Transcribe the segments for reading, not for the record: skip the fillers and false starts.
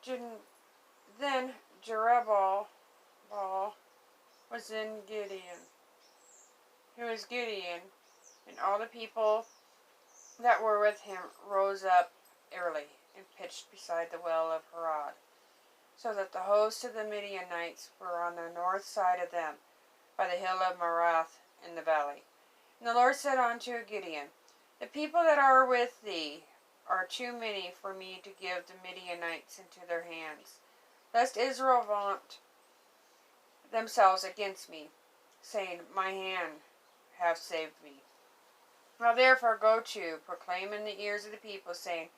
Then Jerubbaal was in Gideon. Who was Gideon, and all the people that were with him rose up early and pitched beside the well of Harod, so that the host of the Midianites were on the north side of them, by the hill of Marath in the valley. And the Lord said unto Gideon, the people that are with thee are too many for me to give the Midianites into their hands, lest Israel vaunt themselves against me, saying, my hand hath saved me. Now therefore go to, proclaim in the ears of the people, saying,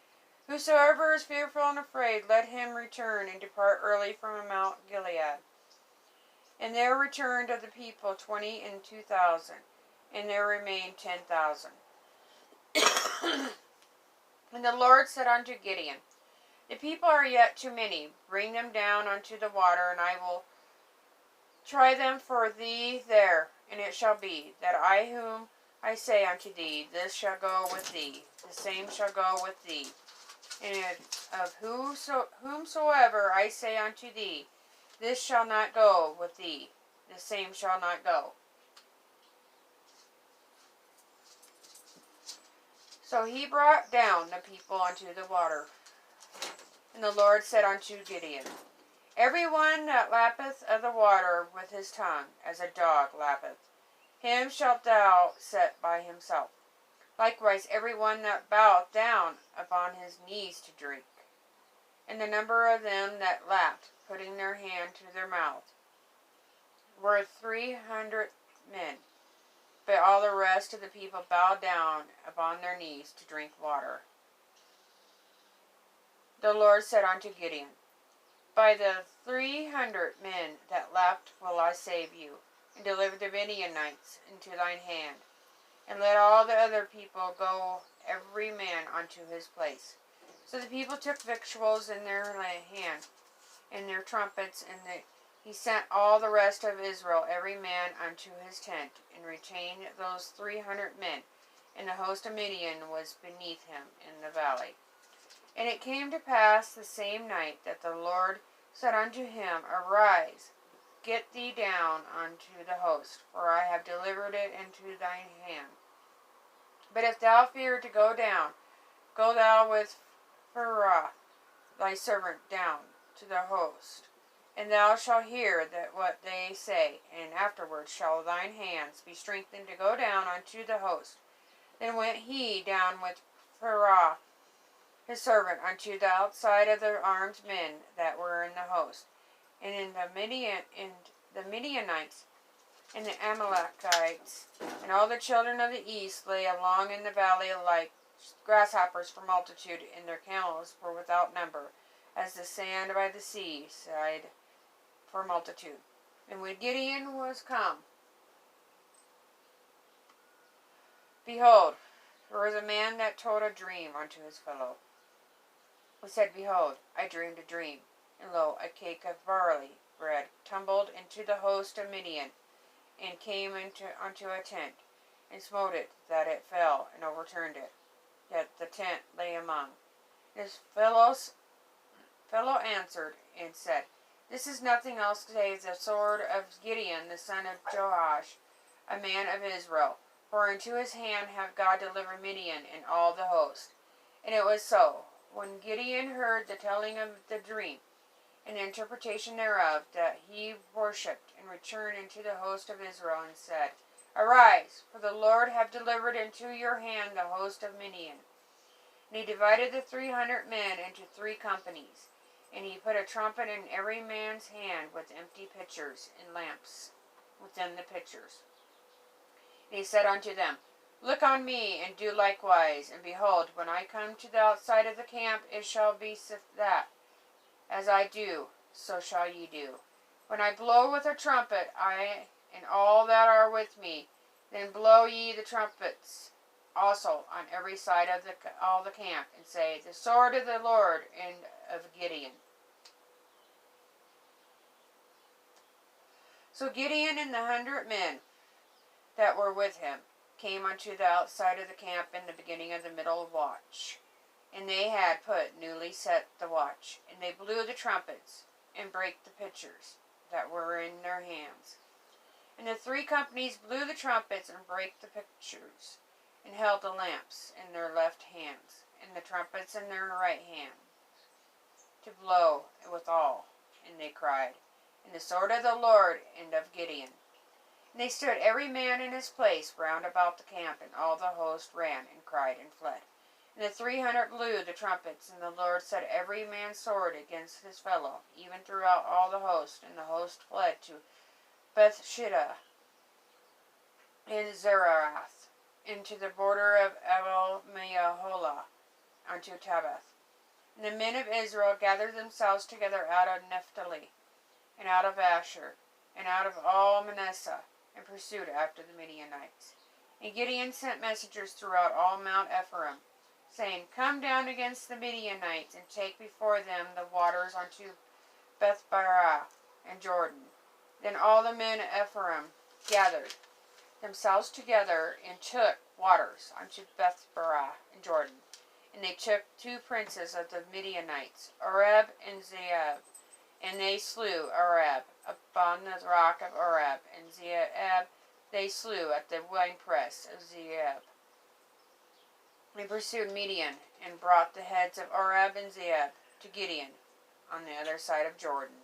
whosoever is fearful and afraid, let him return and depart early from Mount Gilead. And there returned of the people 22,000, and there remained 10,000. And the Lord said unto Gideon, the people are yet too many. Bring them down unto the water, and I will try them for thee there. And it shall be, that I whom I say unto thee, this shall go with thee, the same shall go with thee. And of whomsoever I say unto thee, this shall not go with thee, the same shall not go. So he brought down the people unto the water. And the Lord said unto Gideon, every one that lappeth of the water with his tongue, as a dog lappeth, him shalt thou set by himself. Likewise every one that boweth down upon his knees to drink. And the number of them that lapped, putting their hand to their mouth, were 300 men. But all the rest of the people bowed down upon their knees to drink water. The Lord said unto Gideon, by the 300 men that lapped will I save you, and deliver the Midianites into thine hand. And let all the other people go every man unto his place. So the people took victuals in their hand, and their trumpets, and he sent all the rest of Israel, every man unto his tent, and retained those 300 men, and the host of Midian was beneath him in the valley. And it came to pass the same night that the Lord said unto him, arise, get thee down unto the host, for I have delivered it into thine hand. But if thou fear to go down, go thou with Pharaoh thy servant down to the host, and thou shalt hear that what they say, and afterwards shall thine hands be strengthened to go down unto the host. Then went he down with Pharaoh his servant unto the outside of the armed men that were in the host, and the Midianites and the Amalekites and all the children of the east lay along in the valley like grasshoppers for multitude, and their camels were without number, as the sand by the sea side for multitude. And when Gideon was come, behold, there was a man that told a dream unto his fellow. He said, behold, I dreamed a dream, and lo, a cake of barley bread tumbled into the host of Midian, and came unto a tent, and smote it, that it fell, and overturned it. Yet the tent lay among. His fellow answered and said, this is nothing else save the sword of Gideon the son of Joash, a man of Israel. For into his hand hath God delivered Midian and all the host. And it was so, when Gideon heard the telling of the dream, and the interpretation thereof, that he worshipped, and returned into the host of Israel, and said, arise, for the Lord hath delivered into your hand the host of Midian. And he divided the 300 men into 3 companies, and he put a trumpet in every man's hand with empty pitchers and lamps within the pitchers. And he said unto them, look on me, and do likewise. And behold, when I come to the outside of the camp, it shall be that, as I do, so shall ye do. When I blow with a trumpet, I and all that are with me, then blow ye the trumpets also on every side of all the camp, and say, the sword of the Lord and of Gideon. So Gideon and the 100 men that were with him came unto the outside of the camp in the beginning of the middle watch. And they had put newly set the watch, and they blew the trumpets, and brake the pitchers that were in their hands. And the 3 companies blew the trumpets, and brake the pitchers, and held the lamps in their left hands, and the trumpets in their right hand, to blow withal. And they cried, In the sword of the Lord and of Gideon. And they stood every man in his place round about the camp, and all the host ran and cried and fled. And the 300 blew the trumpets, and the Lord set every man's sword against his fellow, even throughout all the host. And the host fled to Bethshittah and Zerath, into the border of Abel-Meholah, unto Tabbath. And the men of Israel gathered themselves together out of Naphtali, and out of Asher, and out of all Manasseh, and pursued after the Midianites. And Gideon sent messengers throughout all Mount Ephraim, saying, Come down against the Midianites, and take before them the waters unto Bethbarah and Jordan. Then all the men of Ephraim gathered themselves together, and took waters unto Bethbarah and Jordan. And they took 2 princes of the Midianites, Oreb and Zeeb, and they slew Oreb upon the rock of Oreb, and Zeeb they slew at the winepress of Zeeb. They pursued Midian, and brought the heads of Oreb and Zeeb to Gideon on the other side of Jordan.